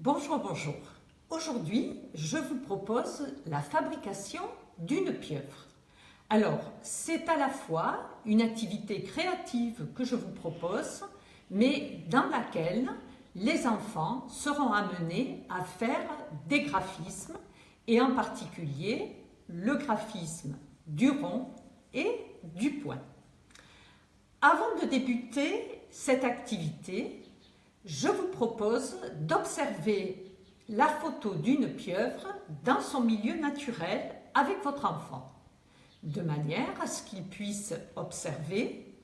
Bonjour, bonjour. Aujourd'hui, je vous propose la fabrication d'une pieuvre. Alors, c'est à la fois une activité créative que je vous propose, mais dans laquelle les enfants seront amenés à faire des graphismes, et en particulier le graphisme du rond et du point. Avant de débuter cette activité, je vous propose d'observer la photo d'une pieuvre dans son milieu naturel avec votre enfant, de manière à ce qu'il puisse observer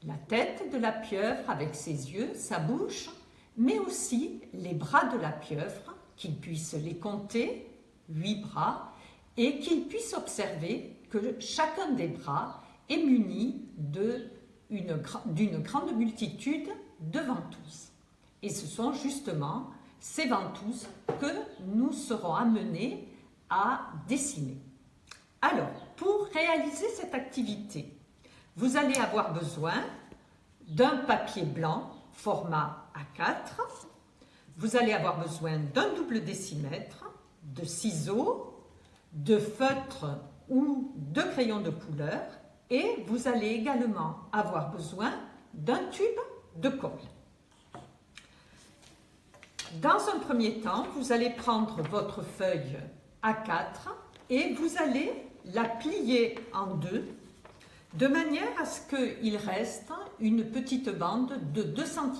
la tête de la pieuvre avec ses yeux, sa bouche, mais aussi les bras de la pieuvre, qu'il puisse les compter, 8 bras, et qu'il puisse observer que chacun des bras est muni d'une grande multitude de ventouses. Et ce sont justement ces ventouses que nous serons amenés à dessiner. Alors, pour réaliser cette activité, vous allez avoir besoin d'un papier blanc format A4, vous allez avoir besoin d'un double décimètre, de ciseaux, de feutre ou de crayon de couleur, et vous allez également avoir besoin d'un tube de colle. Dans un premier temps, vous allez prendre votre feuille A4 et vous allez la plier en deux, de manière à ce qu'il reste une petite bande de 2,5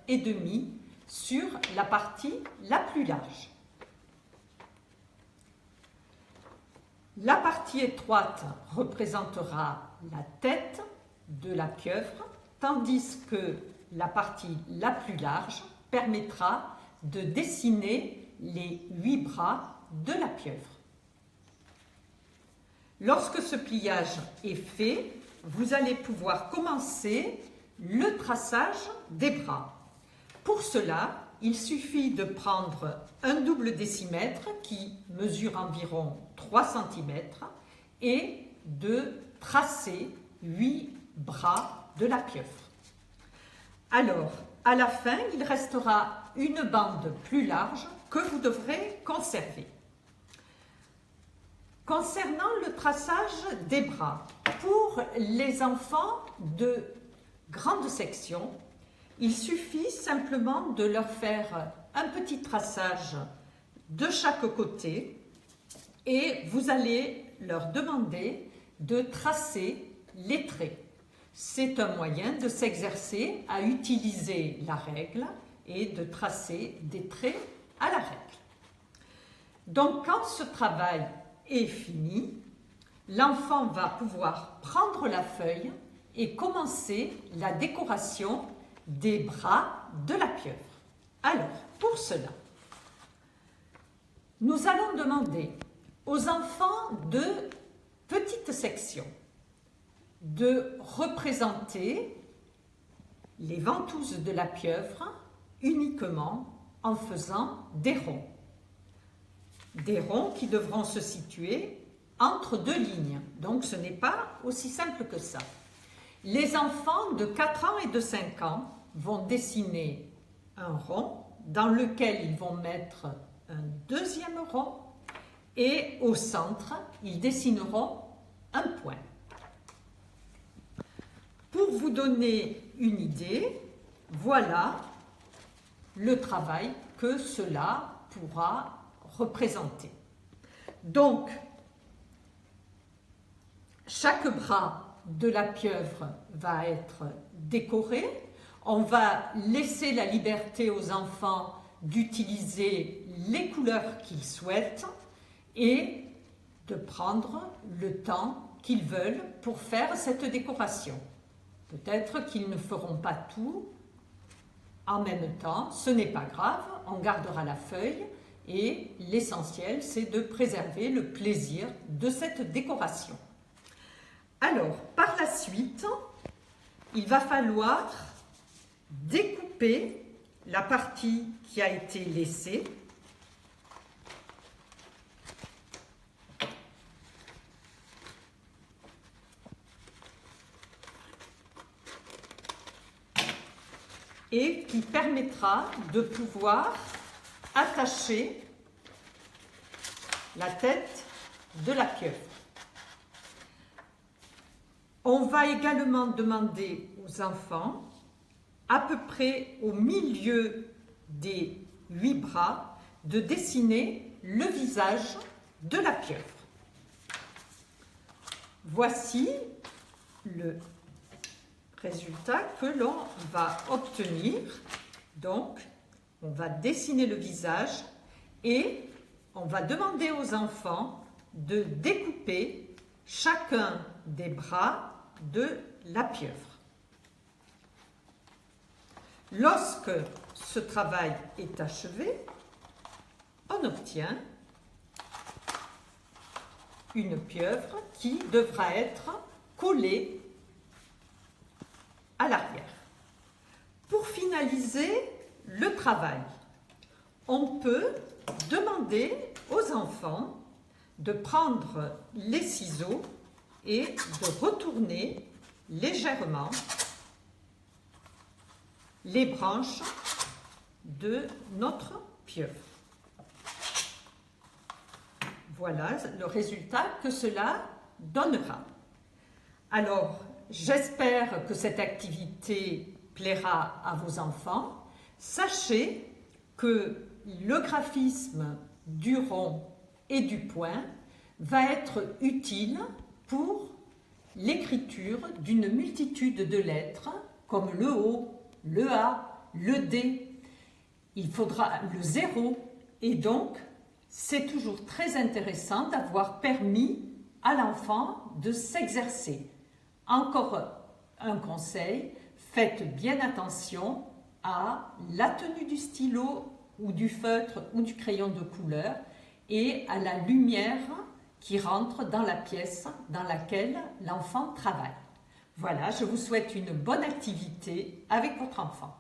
cm sur la partie la plus large. La partie étroite représentera la tête de la pieuvre, tandis que la partie la plus large permettra de dessiner les 8 bras de la pieuvre. Lorsque ce pliage est fait, vous allez pouvoir commencer le traçage des bras. Pour cela, il suffit de prendre un double décimètre qui mesure environ 3 cm et de tracer 8 bras de la pieuvre. Alors, à la fin, il restera une bande plus large que vous devrez conserver. Concernant le traçage des bras, pour les enfants de grande section, il suffit simplement de leur faire un petit traçage de chaque côté et vous allez leur demander de tracer les traits. C'est un moyen de s'exercer à utiliser la règle et de tracer des traits à la règle. Donc, quand ce travail est fini, l'enfant va pouvoir prendre la feuille et commencer la décoration des bras de la pieuvre. Alors, pour cela, nous allons demander aux enfants de petite section de représenter les ventouses de la pieuvre uniquement en faisant des ronds. Des ronds qui devront se situer entre deux lignes. Donc ce n'est pas aussi simple que ça. Les enfants de 4 ans et de 5 ans vont dessiner un rond dans lequel ils vont mettre un deuxième rond et au centre, ils dessineront un point. Pour vous donner une idée, voilà le travail que cela pourra représenter. Donc, chaque bras de la pieuvre va être décoré. On va laisser la liberté aux enfants d'utiliser les couleurs qu'ils souhaitent et de prendre le temps qu'ils veulent pour faire cette décoration. Peut-être qu'ils ne feront pas tout en même temps, ce n'est pas grave, on gardera la feuille et l'essentiel c'est de préserver le plaisir de cette décoration. Alors, par la suite, il va falloir découper la partie qui a été laissée. Et qui permettra de pouvoir attacher la tête de la pieuvre. On va également demander aux enfants, à peu près au milieu des 8 bras, de dessiner le visage de la pieuvre. Voici le résultat que l'on va obtenir. Donc, on va dessiner le visage et on va demander aux enfants de découper chacun des bras de la pieuvre. Lorsque ce travail est achevé, on obtient une pieuvre qui devra être collée à l'arrière. Pour finaliser le travail, on peut demander aux enfants de prendre les ciseaux et de retourner légèrement les branches de notre pieuvre. Voilà le résultat que cela donnera. Alors, j'espère que cette activité plaira à vos enfants. Sachez que le graphisme du rond et du point va être utile pour l'écriture d'une multitude de lettres comme le O, le A, le D. Il faudra le 0 et donc c'est toujours très intéressant d'avoir permis à l'enfant de s'exercer. Encore un conseil, faites bien attention à la tenue du stylo ou du feutre ou du crayon de couleur et à la lumière qui rentre dans la pièce dans laquelle l'enfant travaille. Voilà, je vous souhaite une bonne activité avec votre enfant.